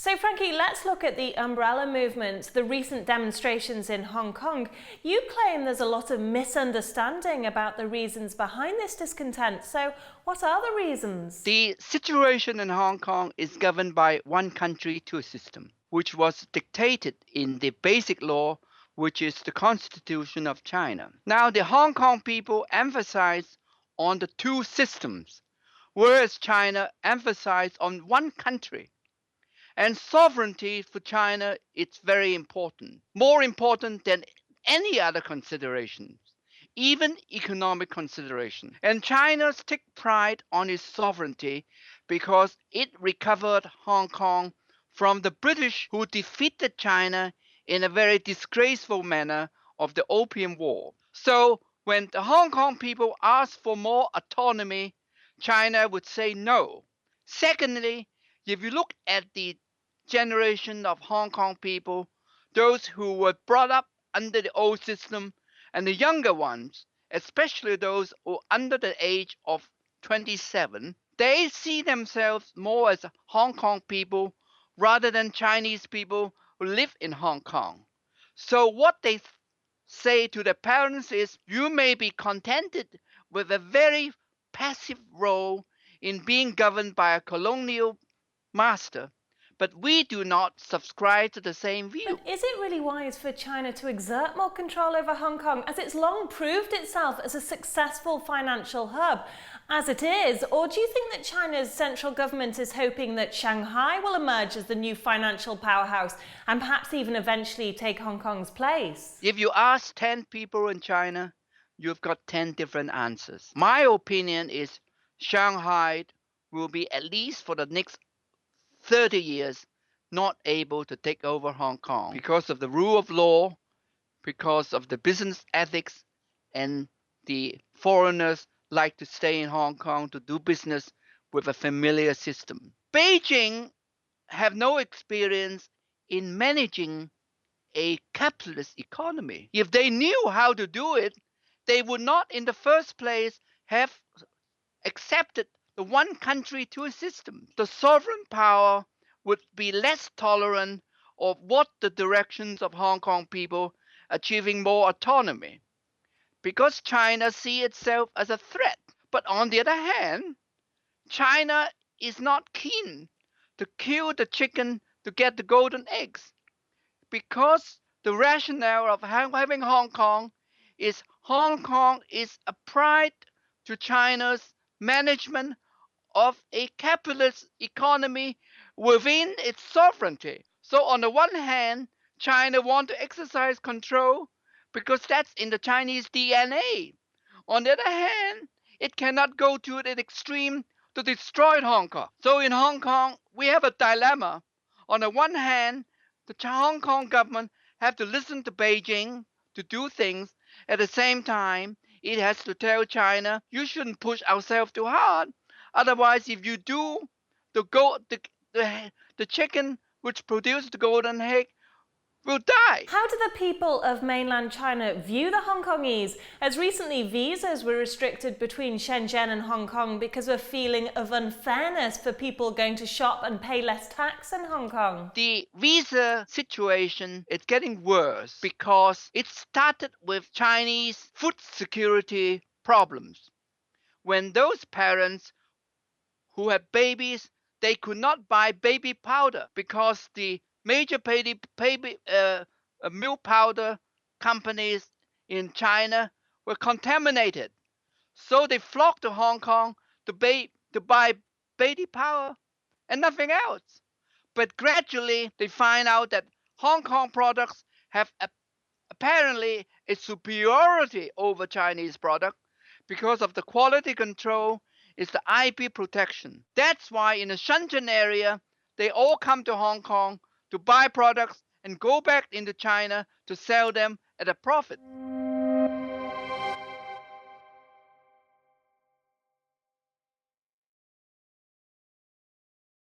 So Frankie, let's look at the umbrella movement, the recent demonstrations in Hong Kong. You claim there's a lot of misunderstanding about the reasons behind this discontent. So what are the reasons? The situation in Hong Kong is governed by one country, two systems, which was dictated in the basic law, which is the Constitution of China. Now, the Hong Kong people emphasize on the two systems, whereas China emphasized on one country. And sovereignty for China is very important, more important than any other considerations, even economic consideration. And China takes pride on its sovereignty because it recovered Hong Kong from the British, who defeated China in a very disgraceful manner of the Opium War. So when the Hong Kong people ask for more autonomy, China would say no. Secondly, if you look at the generation of Hong Kong people, those who were brought up under the old system, and the younger ones, especially those who are under the age of 27, they see themselves more as Hong Kong people rather than Chinese people who live in Hong Kong. So what they say to their parents is, you may be contented with a very passive role in being governed by a colonial master, but we do not subscribe to the same view. But is it really wise for China to exert more control over Hong Kong, as it's long proved itself as a successful financial hub, as it is? Or do you think that China's central government is hoping that Shanghai will emerge as the new financial powerhouse and perhaps even eventually take Hong Kong's place? If you ask 10 people in China, you've got 10 different answers. My opinion is Shanghai will be, at least for the next 30 years, not able to take over Hong Kong because of the rule of law, because of the business ethics, and the foreigners like to stay in Hong Kong to do business with a familiar system. Beijing have no experience in managing a capitalist economy. If they knew how to do it, they would not in the first place have accepted the one country, two systems. The sovereign power would be less tolerant of what the directions of Hong Kong people achieving more autonomy, because China sees itself as a threat. But on the other hand, China is not keen to kill the chicken to get the golden eggs, because the rationale of having Hong Kong is a pride to China's management of a capitalist economy within its sovereignty. So on the one hand, China wants to exercise control because that's in the Chinese DNA. On the other hand, it cannot go to an extreme to destroy Hong Kong. So in Hong Kong, we have a dilemma. On the one hand, the Hong Kong government have to listen to Beijing to do things. At the same time, it has to tell China, you shouldn't push ourselves too hard. Otherwise, if you do, the chicken which produced the golden egg will die. How do the people of mainland China view the Hong Kongese? As recently, visas were restricted between Shenzhen and Hong Kong because of a feeling of unfairness for people going to shop and pay less tax in Hong Kong. The visa situation is getting worse because it started with Chinese food security problems. When those parents who had babies, they could not buy baby powder because the major milk powder companies in China were contaminated. So they flocked to Hong Kong to buy baby powder and nothing else. But gradually they find out that Hong Kong products have apparently a superiority over Chinese products because of the quality control, is the IP protection. That's why in the Shenzhen area, they all come to Hong Kong to buy products and go back into China to sell them at a profit.